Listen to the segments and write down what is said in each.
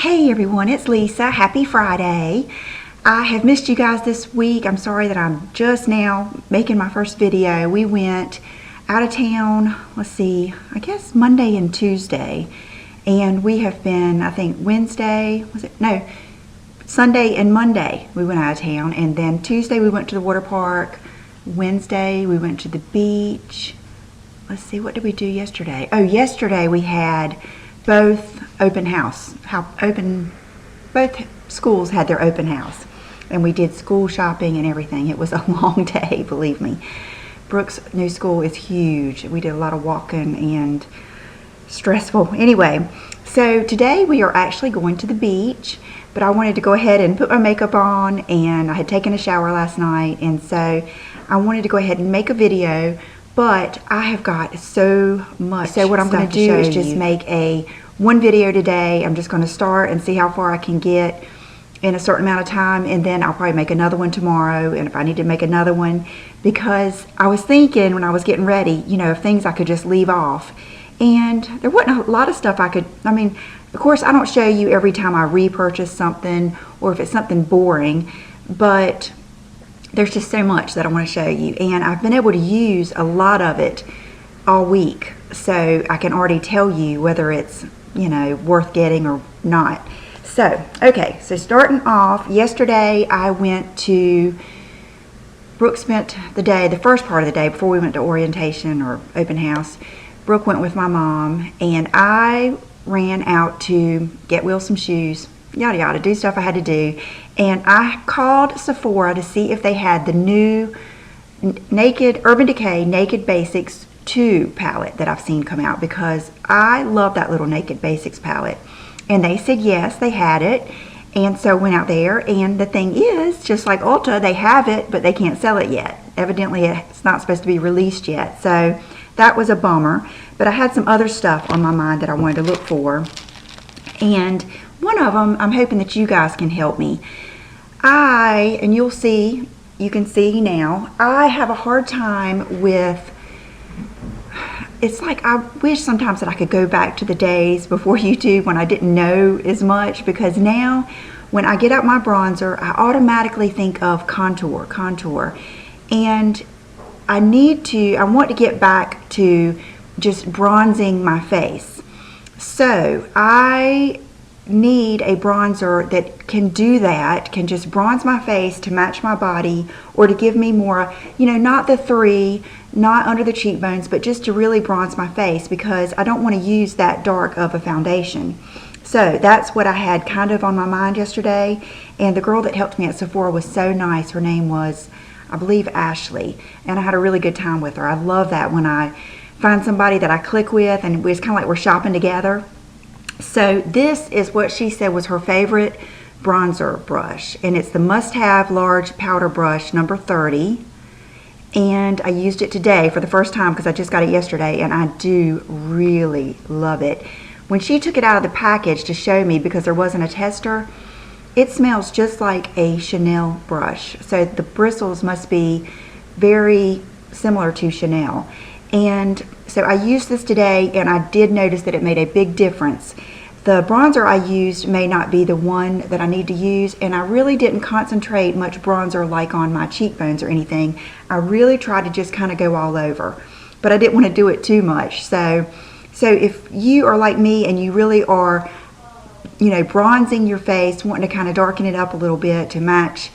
Hey everyone, it's Lisa. Happy Friday. I have missed you guys this week. I'm sorry that I'm just now making my first video. We went out of town, let's see, I guess Monday and Tuesday. And we have been, I think Wednesday, Sunday and Monday we went out of town. And then Tuesday we went to the water park. Wednesday we went to the beach. Let's see, what did we do yesterday? Oh, yesterday we had both open house. Both schools had their open house. And we did school shopping and everything. It was a long day, believe me. Brooke's new school is huge. We did a lot of walking and stressful. Anyway, so today we are actually going to the beach, but I wanted to go ahead and put my makeup on, and I had taken a shower last night, and so I wanted to go ahead and make a video, but I have got so much. So what I'm going to do is just make one video today. I'm just going to start and see how far I can get in a certain amount of time, and then I'll probably make another one tomorrow, and if I need to make another one, because I was thinking when I was getting ready, you know, of things I could just leave off, and there wasn't a lot of stuff I could, I mean, of course I don't show you every time I repurchase something or if it's something boring, but there's just so much that I want to show you, and I've been able to use a lot of it all week, so I can already tell you whether it's, you know, worth getting or not. So, okay, so starting off, yesterday I went to, Brooke spent the day, the first part of the day before we went to orientation or open house, Brooke went with my mom, and I ran out to get Will some shoes, yada yada, do stuff I had to do, and I called Sephora to see if they had the new Urban Decay Naked Basics 2 palette that I've seen come out, because I love that little Naked Basics palette. And they said yes, they had it, and so went out there, and the thing is, just like Ulta, they have it, but they can't sell it yet. Evidently, it's not supposed to be released yet, so that was a bummer. But I had some other stuff on my mind that I wanted to look for, and one of them, I'm hoping that you guys can help me. And you'll see, you can see now, I have a hard time with, it's like I wish sometimes that I could go back to the days before YouTube when I didn't know as much, because now when I get out my bronzer, I automatically think of contour, and I want to get back to just bronzing my face. So I need a bronzer that can do that, can just bronze my face to match my body, or to give me more, you know, not the 3, not under the cheekbones, but just to really bronze my face, because I don't want to use that dark of a foundation. So that's what I had kind of on my mind yesterday, and the girl that helped me at Sephora was so nice. Her name was, I believe, Ashley, and I had a really good time with her. I love that when I find somebody that I click with, and it's kind of like we're shopping together. So this is what she said was her favorite bronzer brush, and it's the must-have large powder brush number 30, and I used it today for the first time because I just got it yesterday, and I do really love it. When she took it out of the package to show me, because there wasn't a tester, it smells just like a Chanel brush, so the bristles must be very similar to Chanel. And so I used this today, and I did notice that it made a big difference. The bronzer I used may not be the one that I need to use, and I really didn't concentrate much bronzer like on my cheekbones or anything. I really tried to just kind of go all over, but I didn't want to do it too much. So if you are like me and you really are, you know, bronzing your face, wanting to kind of darken it up a little bit to match,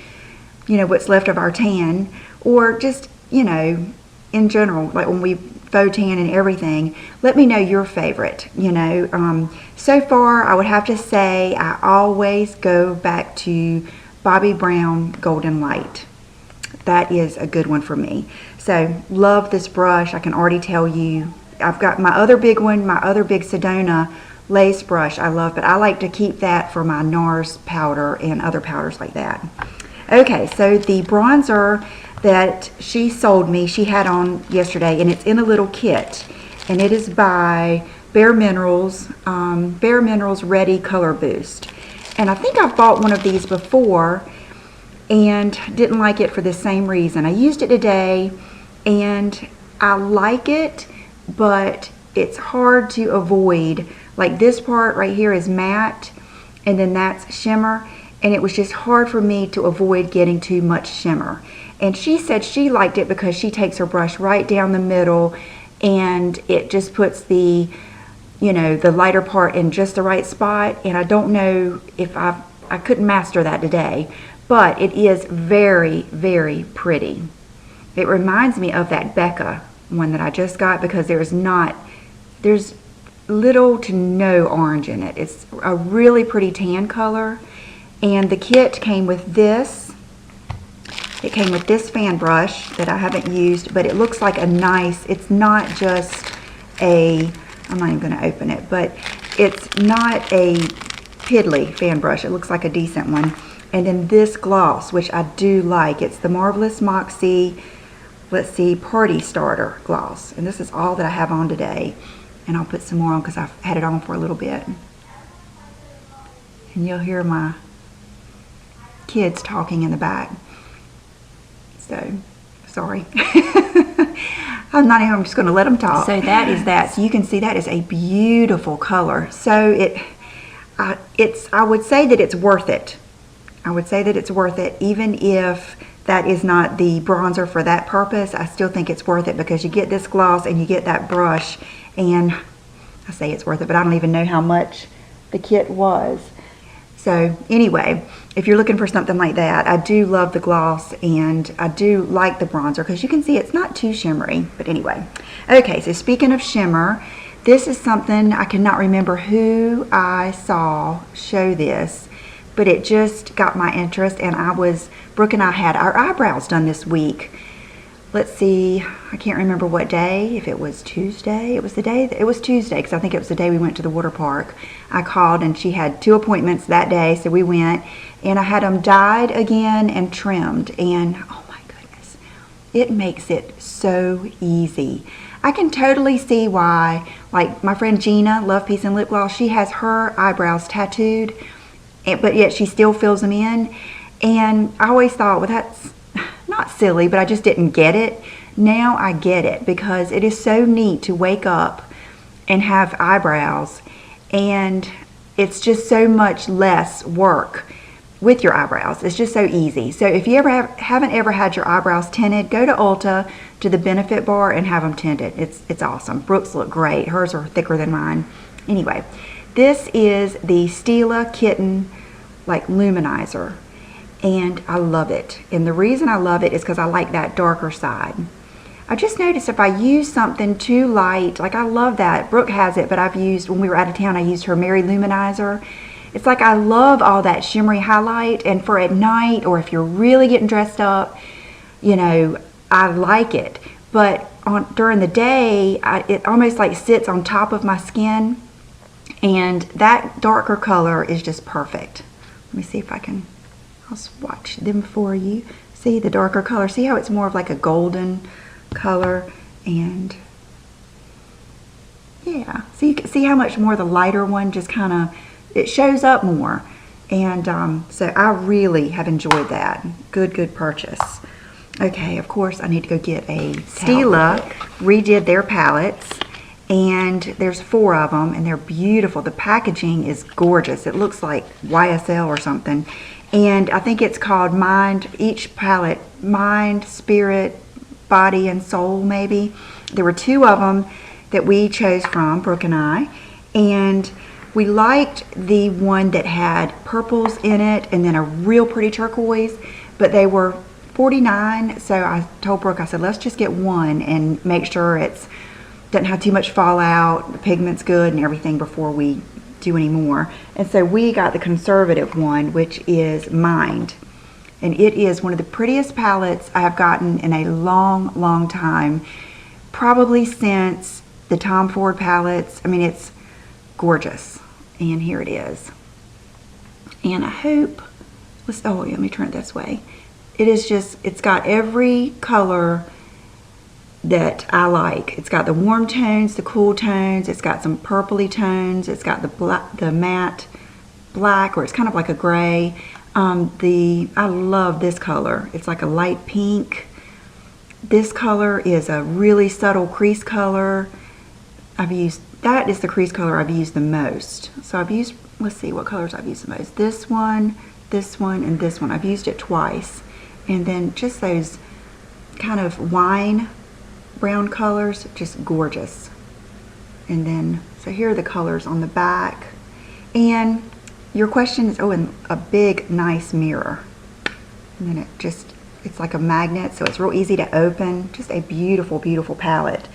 you know, what's left of our tan, or just, you know, in general, like when we faux tan and everything, let me know your favorite, you know. So far, I would have to say I always go back to Bobbi Brown Golden Light. That is a good one for me. So, love this brush. I can already tell you. I've got my other big one, my other big Sedona lace brush I love, but I like to keep that for my NARS powder and other powders like that. Okay, so the bronzer that she sold me, she had on yesterday, and it's in a little kit, and it is by Bare Minerals, Bare Minerals Ready Color Boost. And I think I've bought one of these before and didn't like it for the same reason. I used it today, and I like it, but it's hard to avoid. Like this part right here is matte, and then that's shimmer, and it was just hard for me to avoid getting too much shimmer. And she said she liked it because she takes her brush right down the middle, and it just puts the, you know, the lighter part in just the right spot. And I don't know if I couldn't master that today, but it is very, very pretty. It reminds me of that Becca one that I just got, because there's little to no orange in it. It's a really pretty tan color. And the kit came with this. It came with this fan brush that I haven't used, but it looks like a nice, it's not just a, I'm not even going to open it, but it's not a piddly fan brush. It looks like a decent one. And then this gloss, which I do like. It's the Marvelous Moxie, let's see, Party Starter gloss. And this is all that I have on today. And I'll put some more on because I've had it on for a little bit. And you'll hear my kids talking in the back. So, sorry. I'm just going to let them talk. So that is that. So you can see that is a beautiful color. So I would say that it's worth it. I would say that it's worth it, even if that is not the bronzer for that purpose. I still think it's worth it because you get this gloss and you get that brush, and I say it's worth it, but I don't even know how much the kit was. So anyway, if you're looking for something like that, I do love the gloss, and I do like the bronzer because you can see it's not too shimmery. But anyway, okay, so speaking of shimmer, this is something I cannot remember who I saw show this, but it just got my interest. And Brooke and I had our eyebrows done this week. Let's see, I can't remember what day, if it was Tuesday. It was Tuesday, because I think it was the day we went to the water park. I called and she had 2 appointments that day, so we went, and I had them dyed again and trimmed, and oh my goodness, it makes it so easy. I can totally see why, like my friend Gina, Love, Peace, and Lip Gloss, she has her eyebrows tattooed, but yet she still fills them in. And I always thought, well, that's not silly, but I just didn't get it. Now I get it, because it is so neat to wake up and have eyebrows, and it's just so much less work with your eyebrows. It's just so easy. So if you haven't ever had your eyebrows tinted, go to Ulta, to the Benefit Bar, and have them tinted. It's awesome. Brooke's look great. Hers are thicker than mine. Anyway, this is the Stila Kitten like luminizer, and I love it. And the reason I love it is because I like that darker side. I just noticed if I use something too light, like I love that. Brooke has it, but I've used, when we were out of town, I used her Mary Luminizer. It's like I love all that shimmery highlight, and for at night, or if you're really getting dressed up, you know, I like it. But during the day, it almost like sits on top of my skin, and that darker color is just perfect. Let me see if I can, I'll swatch them for you. See the darker color? See how it's more of like a golden color? And yeah, see how much more the lighter one just kind of, it shows up more. And so I really have enjoyed that. Good purchase. Okay, of course I need to go get a Stila. Redid their palettes, and there's 4 of them, and they're beautiful. The packaging is gorgeous. It looks like YSL or something. And I think it's called Mind, each palette, Mind, Spirit, Body, and Soul maybe. There were 2 of them that we chose from, Brooke and I, and we liked the one that had purples in it and then a real pretty turquoise, but they were $49, so I told Brooke, I said, let's just get one and make sure it doesn't have too much fallout, the pigment's good and everything before we do any more. And so we got the conservative one, which is Mind. And it is one of the prettiest palettes I have gotten in a long time, probably since the Tom Ford palettes. I mean, it's gorgeous. And here it is. And I hope, let me turn it this way. It is just, it's got every color that I like. It's got the warm tones, the cool tones, it's got some purpley tones, it's got the black, the matte black, or it's kind of like a gray. I love this color. It's like a light pink. This color is a really subtle crease color. That is the crease color I've used the most. So I've used let's see what colors I've used the most. This one, and this one. I've used it twice. And then just those kind of wine brown colors, just gorgeous. And then, so here are the colors on the back. And your question is, oh, and a big, nice mirror. And then it's like a magnet, so it's real easy to open. Just a beautiful, beautiful palette.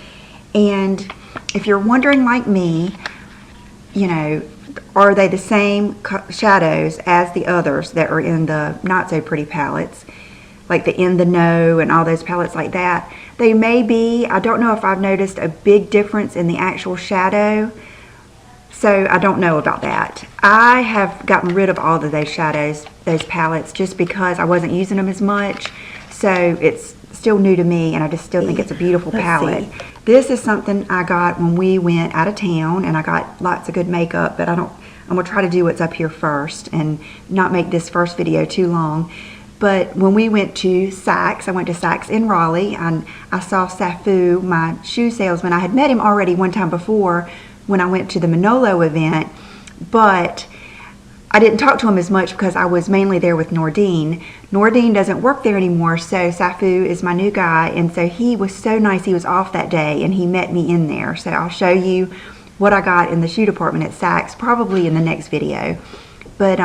And if you're wondering like me, you know, are they the same shadows as the others that are in the not so pretty palettes, like the In the Know and all those palettes like that? They may be. I don't know if I've noticed a big difference in the actual shadow, so I don't know about that. I have gotten rid of all of those shadows, those palettes, just because I wasn't using them as much, so it's still new to me, and I just still think it's a beautiful palette. This is something I got when we went out of town, and I got lots of good makeup, but I'm gonna try to do what's up here first and not make this first video too long. But when we went to Saks, I went to Saks in Raleigh, and I saw Safu, my shoe salesman. I had met him already one time before when I went to the Manolo event, but I didn't talk to him as much because I was mainly there with Nordine. Nordine doesn't work there anymore, so Safu is my new guy, and so he was so nice. He was off that day, and he met me in there. So I'll show you what I got in the shoe department at Saks, probably in the next video. But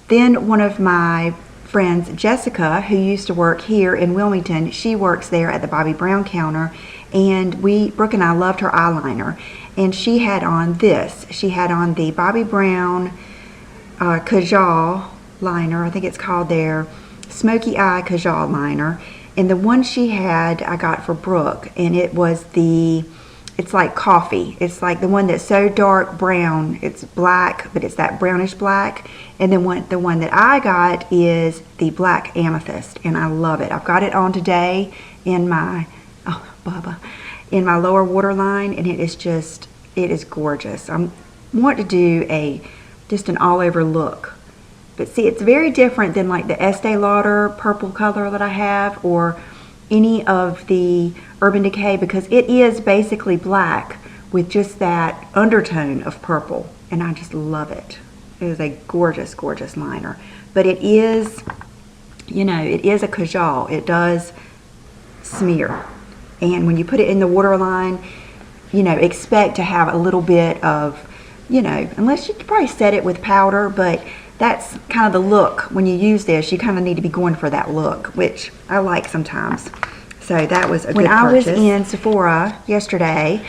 then one of my friends, Jessica, who used to work here in Wilmington, she works there at the Bobbi Brown counter, and Brooke and I loved her eyeliner. And she had on this. She had on the Bobbi Brown Kajal liner, I think it's called there, Smoky Eye Kajal liner. And the one she had, I got for Brooke, and it was it's like coffee. It's like the one that's so dark brown. It's black, but it's that brownish black. And then the one that I got is the black amethyst, and I love it. I've got it on today in my, in my lower waterline, and it is gorgeous. I want to do just an all over look. But see, it's very different than like the Estee Lauder purple color that I have, or any of the Urban Decay, because it is basically black with just that undertone of purple, and I just love it. It is a gorgeous, gorgeous liner. But it is, you know, it is a Kajal. It does smear. And when you put it in the waterline, you know, expect to have a little bit of, you know, unless you could probably set it with powder, but that's kind of the look. When you use this, you kind of need to be going for that look, which I like sometimes. So that was a good purchase. When I was in Sephora yesterday,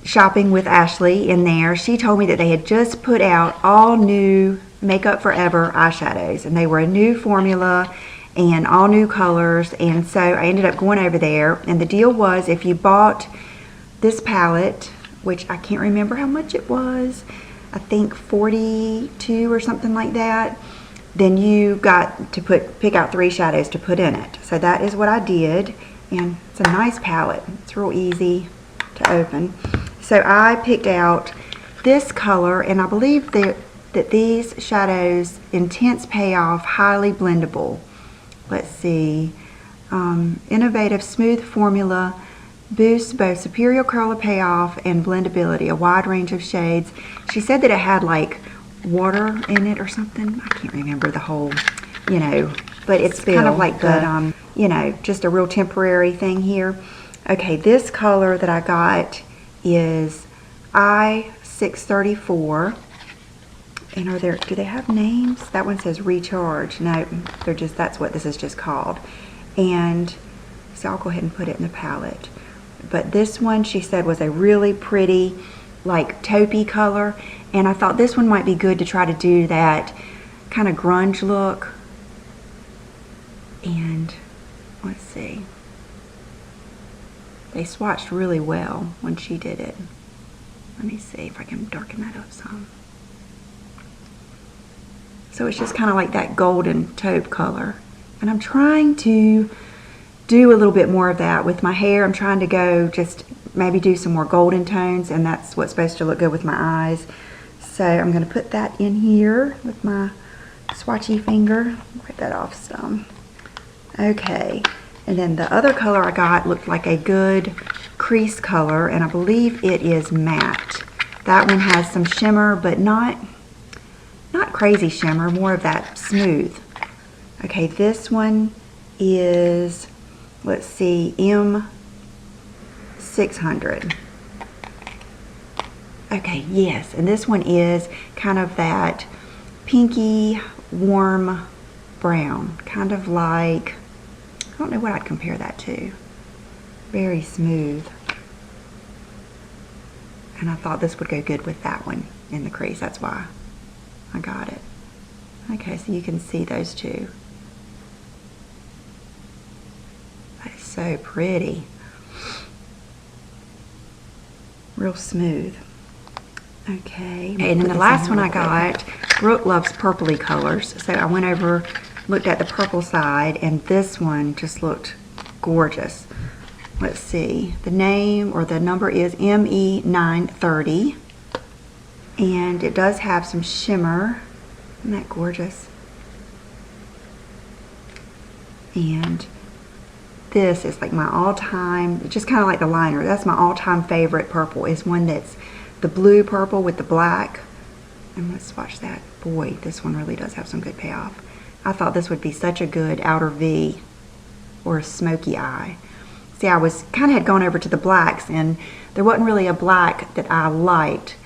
shopping with Ashley in there, she told me that they had just put out all new Makeup Forever eyeshadows, and they were a new formula and all new colors. And so I ended up going over there, and the deal was if you bought this palette, which I can't remember how much it was, I think $42 or something like that, then you got to pick out 3 shadows to put in it. So that is what I did, and it's a nice palette. It's real easy to open. So I picked out this color, and I believe that these shadows, Intense Payoff, Highly Blendable. Let's see, Innovative Smooth Formula, boosts both superior color payoff and blendability, a wide range of shades. She said that it had like water in it or something. I can't remember the whole, you know, but it's kind of like the, you know, just a real temporary thing here. Okay, this color that I got is I-634. And do they have names? That one says Recharge. No, they're just, that's what this is just called. And so I'll go ahead and put it in the palette. But this one, she said, was a really pretty, like, taupey color. And I thought this one might be good to try to do that kind of grunge look. And let's see. They swatched really well when she did it. Let me see if I can darken that up some. So it's just kind of like that golden taupe color. And I'm trying to do a little bit more of that with my hair. I'm trying to go just maybe do some more golden tones, and that's what's supposed to look good with my eyes. So I'm going to put that in here with my swatchy finger. Wipe that off some. Okay, and then the other color I got looked like a good crease color, and I believe it is matte. That one has some shimmer, but not crazy shimmer, more of that smooth. Okay, this one is, let's see, M600. Okay, yes, and this one is kind of that pinky, warm brown, kind of like, I don't know what I'd compare that to. Very smooth. And I thought this would go good with that one in the crease. That's why I got it. Okay, so you can see those two. That is so pretty. Real smooth. Okay, and then the last one I got, Brooke loves purpley colors, so I went over, looked at the purple side, and this one just looked gorgeous. Let's see, the name or the number is ME930, and it does have some shimmer. Isn't that gorgeous? And this is like my all-time, just kind of like the liner, that's my all-time favorite purple, is one that's the blue purple with the black. And let's swatch that. Boy, this one really does have some good payoff. I thought this would be such a good outer V or a smoky eye. See, I was kind of had gone over to the blacks, and there wasn't really a black that I liked,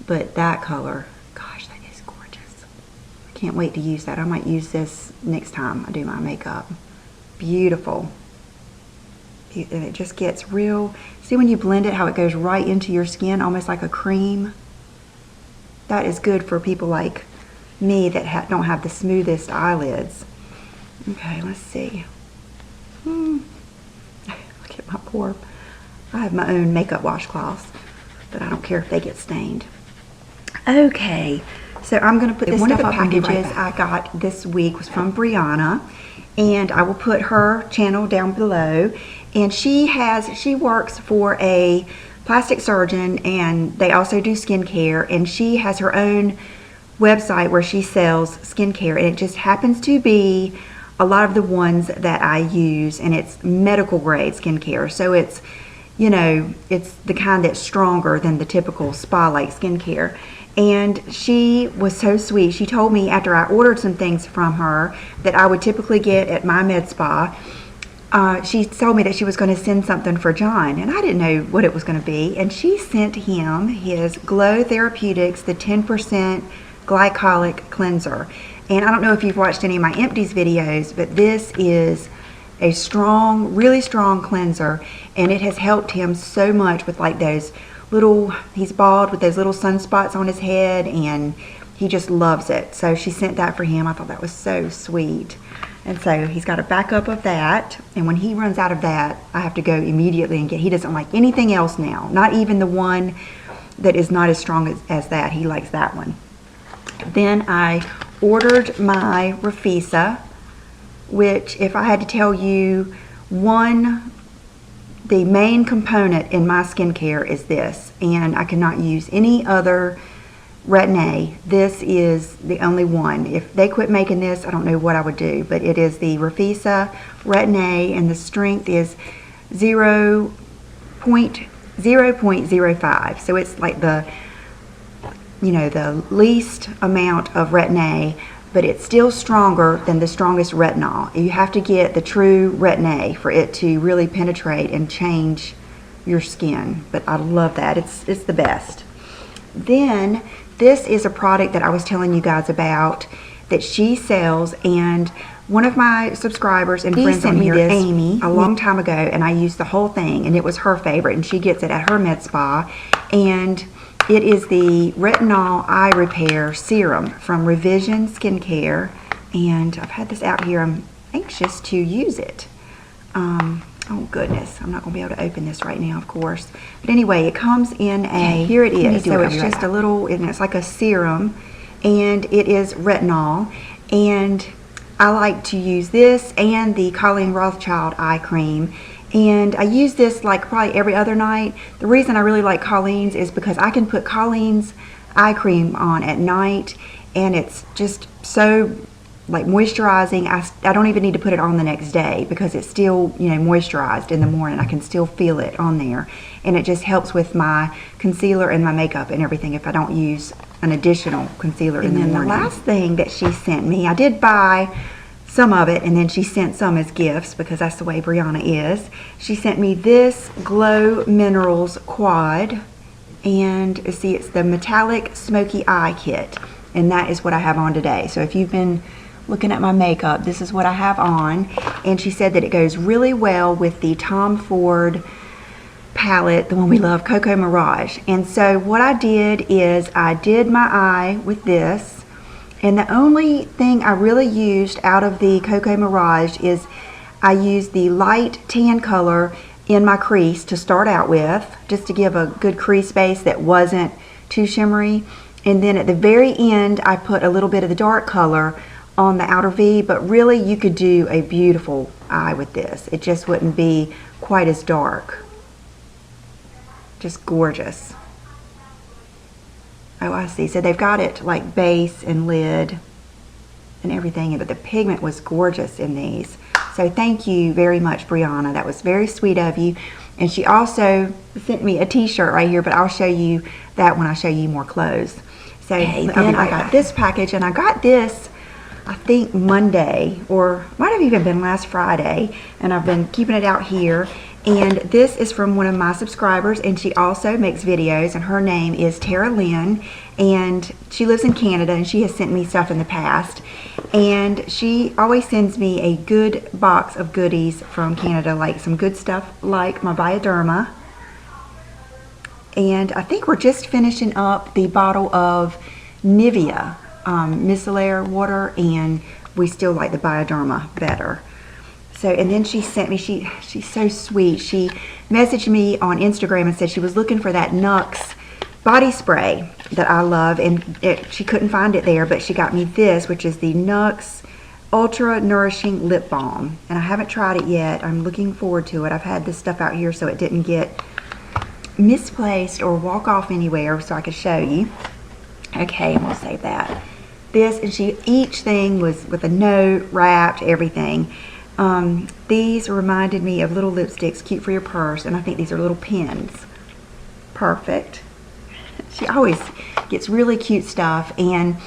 but that color, gosh, that is gorgeous. I can't wait to use that. I might use this next time I do my makeup. Beautiful. And it just gets real, see when you blend it, how it goes right into your skin, almost like a cream. That is good for people like me that don't have the smoothest eyelids. Okay, let's see. Look at my poor, I have my own makeup washcloths, but I don't care if they get stained. Okay, so I'm going to put this one of the packages I got this week was from Brianna, and I will put her channel down below. And she works for a plastic surgeon, and they also do skincare, and she has her own website where she sells skincare, and it just happens to be a lot of the ones that I use, and it's medical grade skincare. So it's, you know, it's the kind that's stronger than the typical spa-like skincare. And she was so sweet. She told me after I ordered some things from her that I would typically get at my med spa, she told me that she was going to send something for John, and I didn't know what it was going to be. And she sent him his Glow Therapeutics, the 10% glycolic cleanser. And I don't know if you've watched any of my empties videos, but this is a strong, really strong cleanser, and it has helped him so much with like those little, he's bald with those little sunspots on his head, and he just loves it. So she sent that for him. I thought that was so sweet. And so he's got a backup of that, and when he runs out of that, I have to go immediately and get, he doesn't like anything else now, not even the one that is not as strong as that. He likes that one. Then I ordered my Refisa, which, if I had to tell you the main component in my skincare is this, and I cannot use any other Retin-A. This is the only one. If they quit making this, I don't know what I would do, but it is the Refisa Retin-A, and the strength is 0.05. So it's like the, you know, the least amount of Retin-A, but it's still stronger than the strongest retinol. You have to get the true Retin-A for it to really penetrate and change your skin. But I love that. It's the best. Then this is a product that I was telling you guys about that she sells, and one of my subscribers and friends on here, Amy, a long time ago, and I used the whole thing, and it was her favorite, and she gets it at her med spa, and it is the Retinol Eye Repair Serum from Revision Skincare, and I've had this out here. I'm anxious to use it. Oh goodness, I'm not going to be able to open this right now, of course. But anyway, it comes in a, here it is. So it's just a little, and it's like a serum, and it is retinol. And I like to use this and the Colleen Rothschild eye cream. And I use this like probably every other night. The reason I really like Colleen's is because I can put Colleen's eye cream on at night, and it's just so like moisturizing. I don't even need to put it on the next day because it's still, you know, moisturized in the morning. I can still feel it on there, and it just helps with my concealer and my makeup and everything if I don't use an additional concealer in the morning. And then the last thing that she sent me, I did buy some of it, and then she sent some as gifts because that's the way Brianna is. She sent me this GloMinerals quad, and see, it's the metallic smoky eye kit, and that is what I have on today. So if you've been looking at my makeup, this is what I have on. And she said that it goes really well with the Tom Ford palette, the one we love, Cocoa Mirage. And so what I did is I did my eye with this, and the only thing I really used out of the Cocoa Mirage is I used the light tan color in my crease to start out with, just to give a good crease base that wasn't too shimmery. And then at the very end, I put a little bit of the dark color on the outer V, but really you could do a beautiful eye with this. It just wouldn't be quite as dark. Just gorgeous. Oh, I see. So they've got it like base and lid and everything, but the pigment was gorgeous in these. So thank you very much, Brianna. That was very sweet of you. And she also sent me a t-shirt right here, but I'll show you that when I show you more clothes. So then I got this package, and I got this I think Monday, or might have even been last Friday, and I've been keeping it out here. And this is from one of my subscribers, and she also makes videos, and her name is Tara Lynn, and she lives in Canada, and she has sent me stuff in the past. And she always sends me a good box of goodies from Canada, like some good stuff like my Bioderma. And I think we're just finishing up the bottle of Nivea micellar water, and we still like the Bioderma better. So, and then she sent me, she's so sweet. She messaged me on Instagram and said she was looking for that Nux body spray that I love, and she couldn't find it there, but she got me this, which is the Nux Ultra Nourishing Lip Balm, and I haven't tried it yet. I'm looking forward to it. I've had this stuff out here so it didn't get misplaced or walk off anywhere, so I could show you. Okay, and we'll save that. This, and each thing was with a note, wrapped, everything. These reminded me of little lipsticks, cute for your purse, and I think these are little pins. Perfect. She always gets really cute stuff, and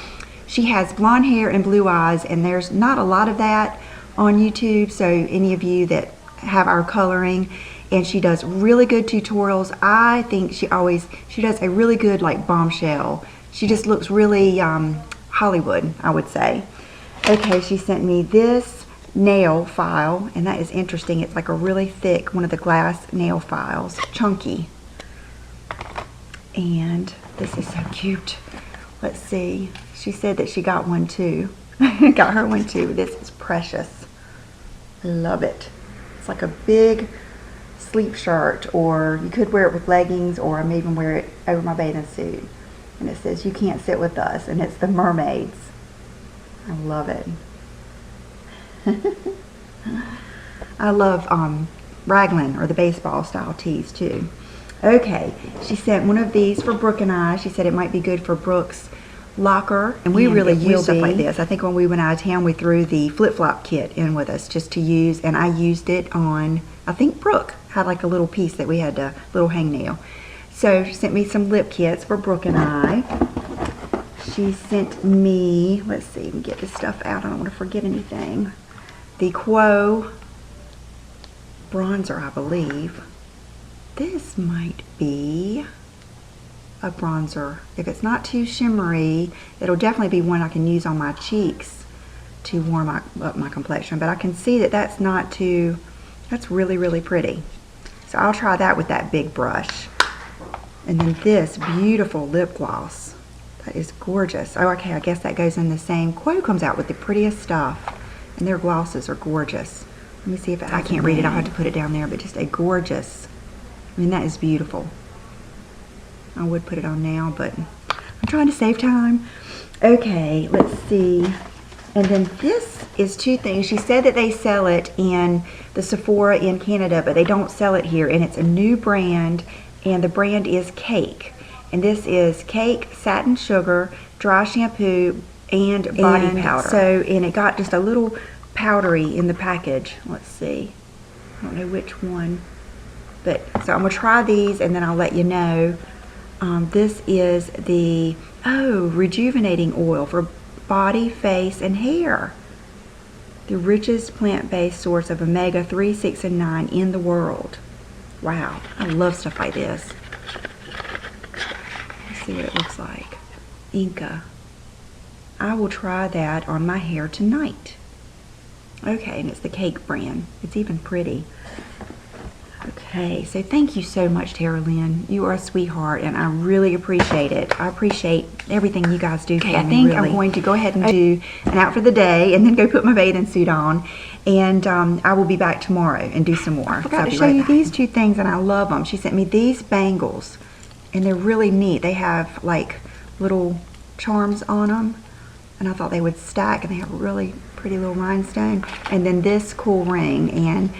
she has blonde hair and blue eyes, and there's not a lot of that on YouTube, so any of you that have our coloring, and she does really good tutorials. I think she does a really good like bombshell. She just looks really Hollywood, I would say. Okay, she sent me this nail file, and that is interesting. It's like a really thick, one of the glass nail files, chunky. And this is so cute. Let's see. She said that she got one too. Got her one too. This is precious. I love it. It's like a big sleep shirt, or you could wear it with leggings, or I may even wear it over my bathing suit. And it says, "You can't sit with us," and it's the mermaids. I love it. I love raglan, or the baseball style tees too. Okay, she sent one of these for Brooke and I. She said it might be good for Brooke's locker, and we really use stuff like this. I think when we went out of town, we threw the flip-flop kit in with us just to use, and I used it on, I think Brooke had like a little piece that we had, a little hangnail. So she sent me some lip kits for Brooke and I. She sent me, let's see, get this stuff out, I don't want to forget anything. The Quo bronzer, I believe. This might be a bronzer. If it's not too shimmery, it'll definitely be one I can use on my cheeks to warm up my complexion. But I can see that that's not too, that's really, really pretty. So I'll try that with that big brush. And then this beautiful lip gloss. That is gorgeous. Oh, okay, I guess that goes in the same. Quo comes out with the prettiest stuff, and their glosses are gorgeous. Let me see if I can't read it. I'll have to put it down there, but just a gorgeous. I mean, that is beautiful. I would put it on now, but I'm trying to save time. Okay, let's see. And then this is two things. She said that they sell it in the Sephora in Canada, but they don't sell it here, and it's a new brand, and the brand is Cake. And this is Cake Satin Sugar Dry Shampoo and body powder. And it got just a little powdery in the package. Let's see. I don't know which one. But so I'm gonna try these and then I'll let you know. This is the rejuvenating oil for body, face, and hair. The richest plant-based source of omega-3, 6, and 9 in the world. Wow, I love stuff like this. Let's see what it looks like. Inca. I will try that on my hair tonight. Okay, and it's the Cake brand. It's even pretty. Okay, so thank you so much, Tara Lynn. You are a sweetheart, and I really appreciate it. I appreciate everything you guys do for me. I think I'm going to go ahead and do an out for the day, and then go put my bathing suit on, and I will be back tomorrow and do some more. I forgot to show you these two things, and I love them. She sent me these bangles, and they're really neat. They have like little charms on them, and I thought they would stack, and they have a really pretty little rhinestone. And then this cool ring, and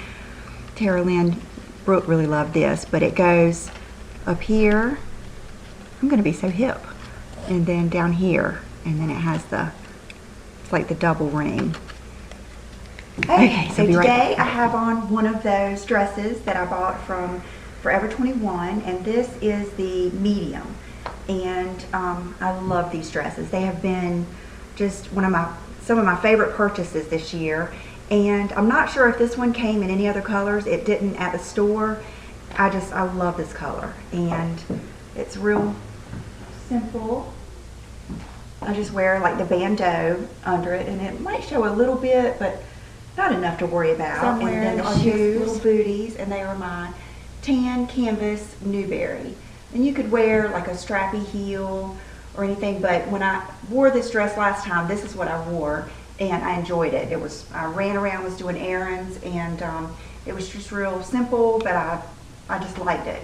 Tara Lynn, Brooke really loved this, but it goes up here. I'm gonna be so hip. And then down here, and then it has it's like the double ring. Okay, so today I have on one of those dresses that I bought from Forever 21, and this is the medium. And I love these dresses. They have been just some of my favorite purchases this year. And I'm not sure if this one came in any other colors. It didn't at the store. I love this color. And it's real simple. I just wear like the bandeau under it, and it might show a little bit, but not enough to worry about. And then the shoes, little booties, and they are my tan canvas Newberry. And you could wear like a strappy heel or anything, but when I wore this dress last time, this is what I wore. And I enjoyed it. I ran around, was doing errands, and it was just real simple, but I just liked it.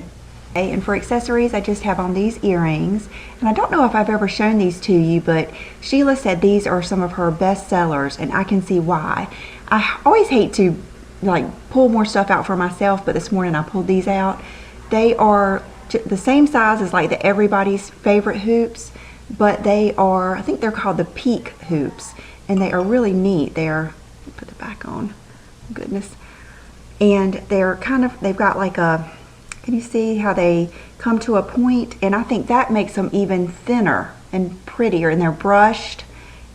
Okay, and for accessories, I just have on these earrings. And I don't know if I've ever shown these to you, but Sheila said these are some of her best sellers, and I can see why. I always hate to like pull more stuff out for myself, but this morning I pulled these out. They are the same size as like the Everybody's Favorite hoops, but they are, I think they're called the Peak hoops. And they are really neat. Put the back on, goodness. And they're they've got like can you see how they come to a point? And I think that makes them even thinner and prettier. And they're brushed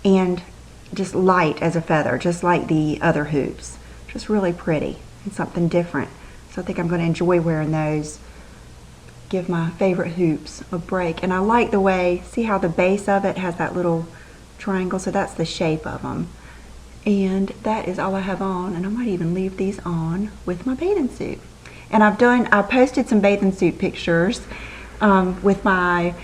and just light as a feather, just like the other hoops. Just really pretty and something different. So I think I'm going to enjoy wearing those. Give my favorite hoops a break. And I like the way, see how the base of it has that little triangle, so that's the shape of them. And that is all I have on, and I might even leave these on with my bathing suit. And I posted some bathing suit pictures with my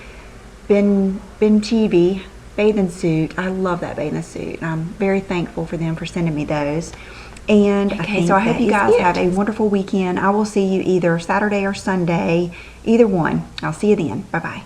Ben TV bathing suit. I love that bathing suit, and I'm very thankful for them for sending me those. And okay, so I hope you guys have a wonderful weekend. I will see you either Saturday or Sunday, either one. I'll see you then. Bye bye.